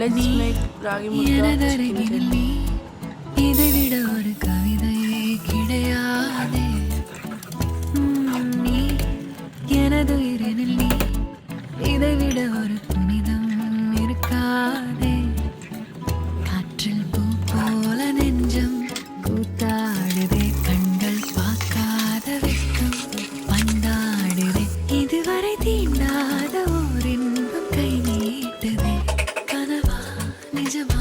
Let's make ragi mudda chicken curry. இதை விட ஒரு கவிதை கிடையாதே. நீ எனது உயிரினில் நீ, இதை விட ஒரு புனிதம் இருக்காதே. காற்றில் பூ போல நெஞ்சம் கூத்தாடுதே, கண்கள் பார்க்காத வெட்கம் பந்தாடுதே. இதுவரை தீண்டாத ஓர் இன்பம் கை நீட்டுதே. கனவா நிஜமா